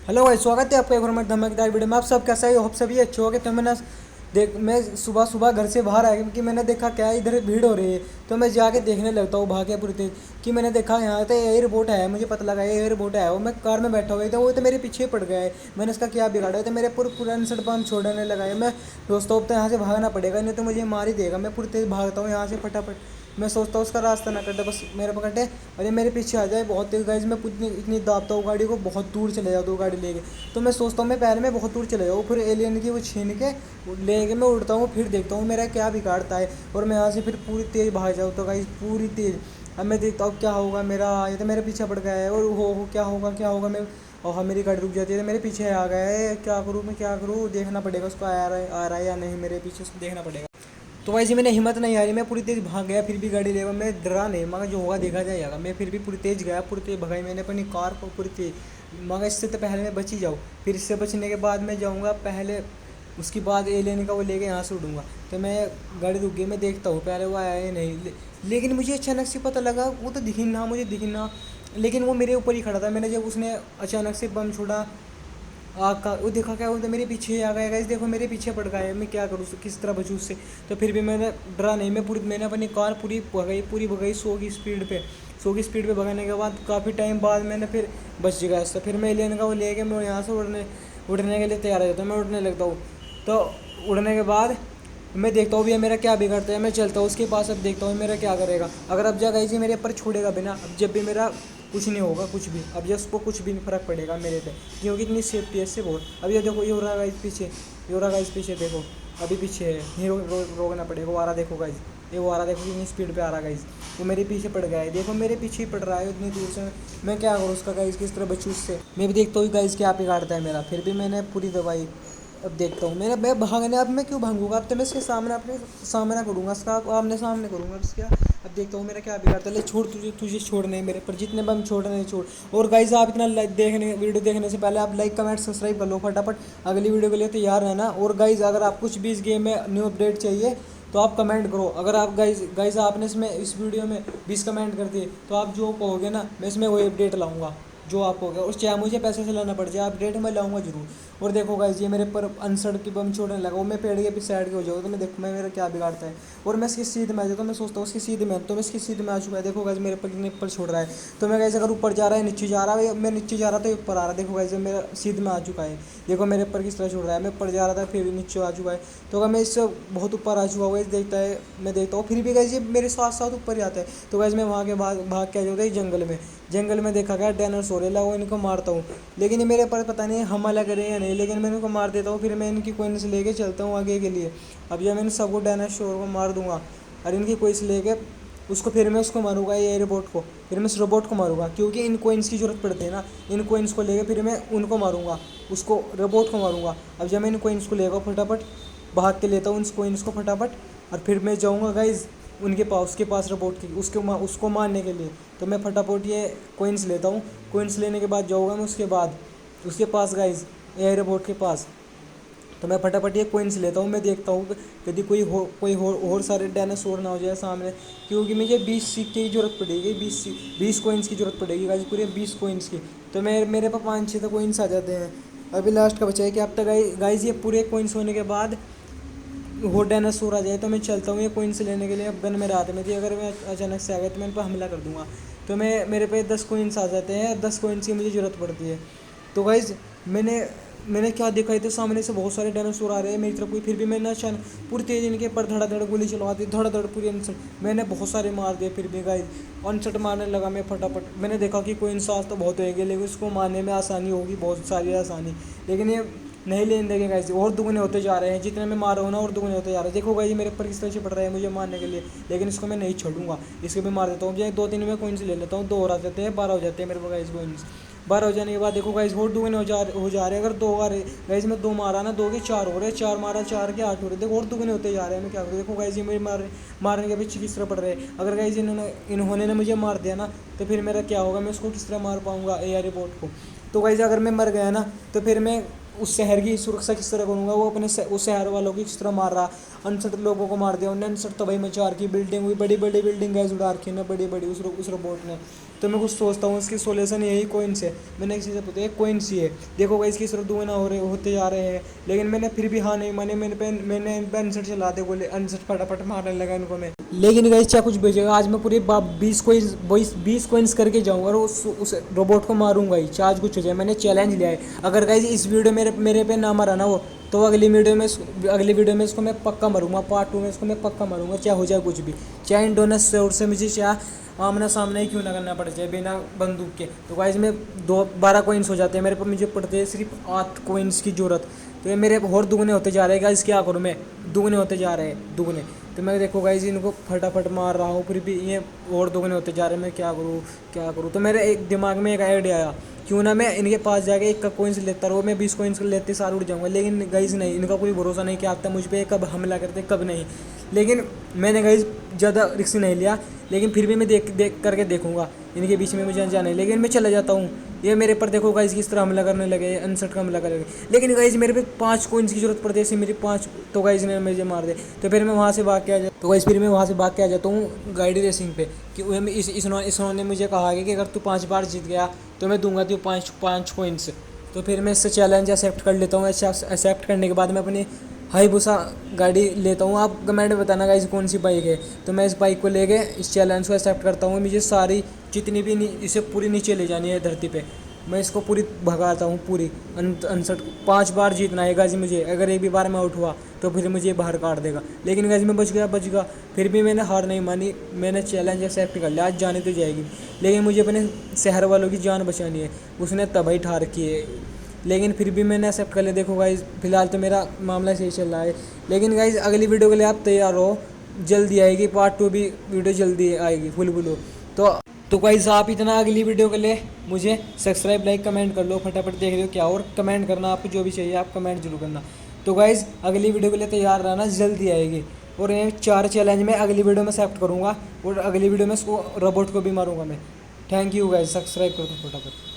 Hello भाई, स्वागत है आपका एक और हमारे धमाकेदार वीडियो में। आप सब कैसा है? होप सभी अच्छे हो गए। तो मैं सुबह सुबह घर से बाहर आया क्योंकि मैंने देखा क्या है, इधर भीड़ हो रही है। तो मैं जाके देखने लगता हूँ भाग के पूरी तेज कि मैंने देखा यहाँ पे एयरपोर्ट है। मुझे पता लगा ये एयरपोर्ट है। वो मैं कार में बैठा हुआ था, वो तो मेरे पीछे पड़ गया है। मैंने इसका क्या बिगाड़ा है? तो मेरे पूरे पुराने सड़ पंप छोड़ने लगा है। मैं दोस्तों, अब तो यहाँ से भागना पड़ेगा, नहीं तो मुझे मार ही देगा। मैं पूरी तेज भागता हूँ यहाँ से फटाफट। मैं सोचता हूँ उसका रास्ता ना कटे, बस मेरे पकड़े और ये मेरे पीछे आ जाए बहुत तेज। गाइज मैं इतनी इतनी दाबता हूँ गाड़ी को, बहुत दूर चले जाता हूँ गाड़ी लेके। तो मैं सोचता हूँ मैं पहले में बहुत दूर चले जाऊँ, फिर एलियन की वो छीन के लेके मैं उड़ता हूँ, फिर देखता हूँ मेरा क्या बिगाड़ता है और मैं यहाँ से फिर पूरी तेज़ भाग जाऊँ। तो गाइज पूरी तेज़ अब मैं देखता हूँ क्या होगा मेरा। ये तो मेरे पीछे पड़ गया है और हो क्या होगा मैं। और हाँ, मेरी गाड़ी रुक जाती है तो मेरे पीछे आ गया है। क्या करूँ मैं, क्या करूँ? देखना पड़ेगा उसको आ रहा है या नहीं मेरे पीछे, उसको देखना पड़ेगा। तो भाई जी मैंने हिम्मत नहीं हारी, मैं पूरी तेज़ भाग गया। फिर भी गाड़ी लेगा, मैं डरा नहीं, मगर जो होगा देखा जाएगा। मैं फिर भी पूरी तेज़ गया, पूरी तेज़ भगाई मैंने अपनी कार को पूरी तेज़। मगर इससे तो पहले मैं बच ही जाऊँ। फिर इससे बचने के बाद मैं जाऊँगा पहले, उसके बाद एलियन का वो लेके यहाँ से उड़ूँगा। तो मैं गाड़ी रुक गई, मैं देखता हूँ पहले वो आया या नहीं। लेकिन मुझे अचानक से पता लगा वो तो दिखी ना, मुझे दिखी ना। लेकिन वो मेरे ऊपर ही खड़ा था। मैंने जब उसने अचानक से बम छोड़ा आग का, वो देखा क्या होता, मेरे पीछे आ गया। गाइस देखो मेरे पीछे पड़ गया है। मैं क्या करूँ, किस तरह बचूँ उससे? तो फिर भी मैंने डरा नहीं। मैंने अपनी कार पूरी भगाई 100 की स्पीड पे भगाने के बाद काफ़ी टाइम बाद मैंने फिर बच गया इससे। फिर मैं एलियन का वो लेके मैं यहाँ से उड़ने के लिए तैयार हो जाता हूँ। मैं उड़ने लगता हूँ। तो उड़ने के बाद मैं देखता हूँ भैया मेरा क्या बिगड़ता है। मैं चलता हूँ उसके पास, अब देखता हूँ मेरा क्या करेगा। अगर अब जा गई मेरे ऊपर छोड़ेगा बिना, अब जब भी मेरा कुछ नहीं होगा, कुछ भी अब जस्ट को कुछ भी नहीं फर्क पड़ेगा मेरे पे, क्योंकि इतनी सेफ्टी है इससे बहुत। अब ये देखो, ये हो रहा है गाइस पीछे, ये हो रहा है गाइस पीछे देखो। अभी पीछे है, यहीं रोकना पड़ेगा। वो आ रहा देखो गाइस, ये वो आ रहा देखो कितनी स्पीड पे आ रहा गाइस। वो मेरे पीछे पड़ गया है, देखो मेरे पीछे ही पड़ रहा है इतनी दूर से। मैं क्या करूँ उसका गाइस, किस तरह बचूँ उससे? मैं भी देखता हूँ गाइस क्या बिगाड़ता है मेरा। फिर भी मैंने पूरी दवाई। अब देखता हूँ मैं भागने, अब मैं क्यों भागूंगा? अब तो मैं इसके सामने अपने सामना करूँगा, इसका आमने सामने करूँगा इसका। अब देखता हूँ मेरा क्या बिगाड़ता है। ले छोड़, तुझे तुझे छोड़ने हैं मेरे पर, जितने बम छोड़ने हैं छोड़। और गाइस आप इतना वीडियो देखने से पहले आप लाइक कमेंट सब्सक्राइब कर लो फटाफट। अगली वीडियो के लिए तैयार रहना। और गाइस अगर आप कुछ भी इस गेम में न्यू अपडेट चाहिए तो आप कमेंट करो। अगर आप गाइस आपने इसमें इस वीडियो में 20 कमेंट कर दिए तो आप जो कहोगे ना, मैं इसमें वही अपडेट लाऊंगा जो आप हो गया। उस चाहे मुझे पैसे से लाना पड़ जाए, अपडेट मैं लाऊंगा जरूर। और देखो गाइस ये मेरे पर अनसड़ की बम छोड़ने लगा। वो मैं पेड़ के पीछे साइड के हो जाऊँ तो मैं देखो मैं मेरा क्या बिगाड़ता है। और मैं इसकी सीध में आ जाता हूँ, मैं सोचता हूँ उसकी सीध में, तो मैं इसकी सीध में आ चुका है। देखो गाइस मेरे पर कितने ऊपर छोड़ रहा है। तो मैं गाइस अगर ऊपर जा रहा है नीचे जा रहा है, मैं नीचे जा रहा था ऊपर आ रहा है। देखो गाइस मेरा सीध में आ चुका है। देखो मेरे ऊपर किस तरह छोड़ रहा है। मैं ऊपर जा रहा था फिर नीचे आ चुका है। तो अगर मैं इससे बहुत ऊपर आ चुका हूँ, देखता है मैं देखता हूँ फिर भी गाइस ये मेरे साथ साथ ऊपर ही आता है। तो गाइस मैं वहाँ के भाग के आ जाता है जंगल में देखा गया डायनासोर है, लगा इनको मारता हूँ। लेकिन ये मेरे पर पता नहीं हमला करे या नहीं, लेकिन मैं इनको मार देता हूँ। फिर मैं इनकी कोइंस लेके चलता हूँ आगे के लिए। अब जब मैं सबको डायनासोर को मार दूंगा और इनकी कोइंस लेके उसको, फिर मैं उसको मारूंगा ये रोबोट को। फिर मैं इस रोबोट को मारूंगा क्योंकि इन कोइंस की ज़रूरत पड़ती है ना। इन कोइंस को लेके फिर मैं उनको मारूंगा, उसको रोबोट को मारूंगा। अब जब मैं इन कोइंस को लेगा फटाफट भाग के लेता हूँ उन कोइंस को फटाफट, और फिर मैं जाऊँगा गाइज उनके पास, उसके पास रोबोट की उसको मारने के लिए। तो मैं फटाफट ये कोइंस लेता हूँ। कोइंस लेने के बाद जाऊँगा मैं उसके बाद उसके पास गाइज, एयर रोबोट के पास। तो मैं फटाफट ये कोइंस लेता हूँ। मैं देखता हूँ यदि कोई और सारे डायनासोर ना हो जाए सामने, क्योंकि मुझे 20 सिक्के की ज़रूरत पड़ेगी, 20 कोइंस की ज़रूरत पड़ेगी गाइज, पूरे 20 कोइंस की। तो मेरे पास 5-6 तो कोइंस आ जाते हैं। अभी लास्ट का बचा है कि अब तक गाइज ये पूरे कोइंस होने के बाद वो डायनासोर आ जाए तो मैं चलता हूँ ये कोइंस लेने के लिए। अब गन मेरे हाथ में थी, अगर मैं अचानक से आ गया तो मैं इन पर हमला कर दूंगा। तो मेरे पे 10 कोइंस आ जाते हैं, 10 कोइंस की मुझे ज़रूरत पड़ती है। तो गाइज मैंने मैंने क्या देखा है, तो सामने से बहुत सारे डायनासोर आ रहे हैं मेरी तरफ कोई, फिर भी मैंने अचानक पूरी तेज इनके पर धड़ाधड़ गोली चलवा दी, धड़ाधड़ पूरी अनसट मैंने बहुत सारे मार दिए। फिर भी गाइज अनसट मारने लगा मैं फटाफट। मैंने देखा कि कोई इंसान तो बहुत होएंगे लेकिन उसको मारने में आसानी होगी, बहुत सारी आसानी। लेकिन ये नहीं लेने देंगे गाइस, और दुगने होते जा रहे हैं। जितने मैं मार रहा हूँ ना और दुगने होते जा रहे हैं। देखो गाइस मेरे ऊपर किस तरह से पड़ रहा है मुझे मारने के लिए, लेकिन इसको मैं नहीं छोड़ूंगा। इसको मैं मार देता हूँ। जो 2-3 में कोइंस ले लेता हूँ, 2 और आ जाते हैं, 12 हो जाते हैं मेरे पास गाइस कोइंस। 12 हो जाने के बाद देखो गाइस और दुगने हो जा रहे हैं। अगर 2 आ रहे गाइस, मैं 2 मारा ना, 2 के 4 हो रहे हैं, 4 मारा 4 के 8 हो रहे हैं। देखो और दुगने होते जा रहे हैं। मैं क्या करूँ? देखो गाइस ये मेरे मारने के पीछे किस तरह पड़ रहे हैं। अगर गाइस इन्होंने ने मुझे मार दिया ना, तो फिर मेरा क्या होगा? मैं उसको किस तरह मार पाऊंगा एआर रिपोर्ट को? तो गाइस अगर मैं मर गया ना, तो फिर मैं उस शहर की सुरक्षा किस तरह करूँगा? वो अपने उस शहर वालों की किस तरह मार रहा, अनसठ लोगों को मार दिया उन्होंने। अनसठ तबाही मचा रखी, बिल्डिंग हुई, बड़ी बड़ी बिल्डिंग गैस उड़ा रखी ना, बड़ी बड़ी उस रोबोट ने। तो मैं कुछ सोचता हूँ इसकी सोल्यूशन यही कोइंस है। मैंने किसी से पूछा, एक कोइंस ही है, देखो गाइस इसकी सिर्फ दुगना होते जा रहे हैं, लेकिन मैंने फिर भी हाँ नहीं माने, मैंने इन पर अनसठ चलाते बोले, अनसठ फटाफट मारने लगा इनको मैं। लेकिन गाइस चाहे कुछ भेजेगा, आज मैं पूरे 20 कोइंस करके जाऊँगा और उस रोबोट को मारूंगा ही, चाहे आज कुछ हो जाए। मैंने चैलेंज लिया है। अगर गाइस इस वीडियो मेरे पे ना मारा ना वो, तो अगली वीडियो में इसको मैं पक्का मारूंगा, पार्ट 2 में इसको मैं पक्का मारूंगा, चाहे हो जाए कुछ भी, चाहे इन दोनों सोर्स से मुझे चाहे आमना सामना ही क्यों ना करना पड़ जाए बिना बंदूक के। तो गाइस में 12 कोइंस हो जाते हैं मेरे पर, मुझे पड़ते हैं सिर्फ 8 कोइंस की ज़रूरत। तो ये मेरे और दुगने होते जा रहे हैं गाइस, क्या करूँ मैं, दुगने होते जा रहे हैं दुगने। तो मैं देखो गाइस इनको फटाफट मार रहा हूँ, फिर भी ये और दुगने होते जा रहे हैं, मैं क्या करूँ। तो मेरे एक दिमाग में एक आइडिया आया, क्यों ना मैं इनके पास जाके एक का कोइंस लेता रहूँ, मैं 20 कोइंस लेते सारे उड़ जाऊँगा। लेकिन गाइस नहीं, इनका कोई भरोसा नहीं कि आता मुझ पर कब हमला करते कब नहीं। लेकिन मैंने गाइस ज़्यादा रिस्क नहीं लिया, लेकिन फिर भी मैं देख करके देखूंगा, इनके बीच में मुझे जाना है। लेकिन मैं चला जाता हूँ, ये मेरे पर देखो गाइस किस तरह हमला करने लगे, अनसठ का हमला करने लगे। लेकिन गाइस मेरे पे 5 कोइंस की जरूरत पड़ती है, ऐसे मेरी 5, तो गाइस ने मुझे मार दे। तो फिर मैं वहाँ से भाग के आ जाता हूँ गाड़ी रेसिंग पे, कि इन्होंने मुझे कहा कि अगर तू 5 बार जीत गया तो मैं दूंगा तुझे 5 कोइंस। तो फिर मैं इससे चैलेंज एक्सेप्ट कर लेता हूँ। एक्सेप्ट करने के बाद मैं अपनी हाईबुसा गाड़ी लेता हूँ। आप कमेंट में बताना गाइस कौन सी बाइक है। तो मैं इस बाइक को लेके इस चैलेंज को एक्सेप्ट करता हूँ। मुझे सारी जितनी भी इसे पूरी नीचे ले जानी है धरती पे, मैं इसको पूरी भगाता हूँ पूरी। 5 बार जीतना है गाइस मुझे, अगर एक भी बार मैं आउट हुआ तो फिर मुझे बाहर काट देगा। लेकिन गाइस मैं बच गया। फिर भी मैंने हार नहीं मानी, मैंने चैलेंज एक्सेप्ट कर लिया, आज जाने तो जाएगी। लेकिन मुझे अपने शहर वालों की जान बचानी है, उसने तबाही ठा रखी है। लेकिन फिर भी मैंने एक्सेप्ट कर लिया। देखो गाइस फिलहाल तो मेरा मामला सही चल रहा है। लेकिन गाइस अगली वीडियो के लिए आप तैयार हो, जल्दी आएगी, पार्ट 2 भी वीडियो जल्दी आएगी फुल। तो गाइस आप इतना अगली वीडियो के लिए मुझे सब्सक्राइब, लाइक, कमेंट कर लो, फटाफट देख लो क्या, और कमेंट करना, आपको जो भी चाहिए आप कमेंट जरूर करना। तो गाइस अगली वीडियो के लिए तैयार रहना, जल्दी आएगी। और ये 4 चैलेंज मैं अगली वीडियो में एक्सेप्ट करूँगा, और अगली वीडियो में इसको रोबोट को भी मारूंगा मैं। थैंक यू गाइस, सब्सक्राइब कर दो फटाफट।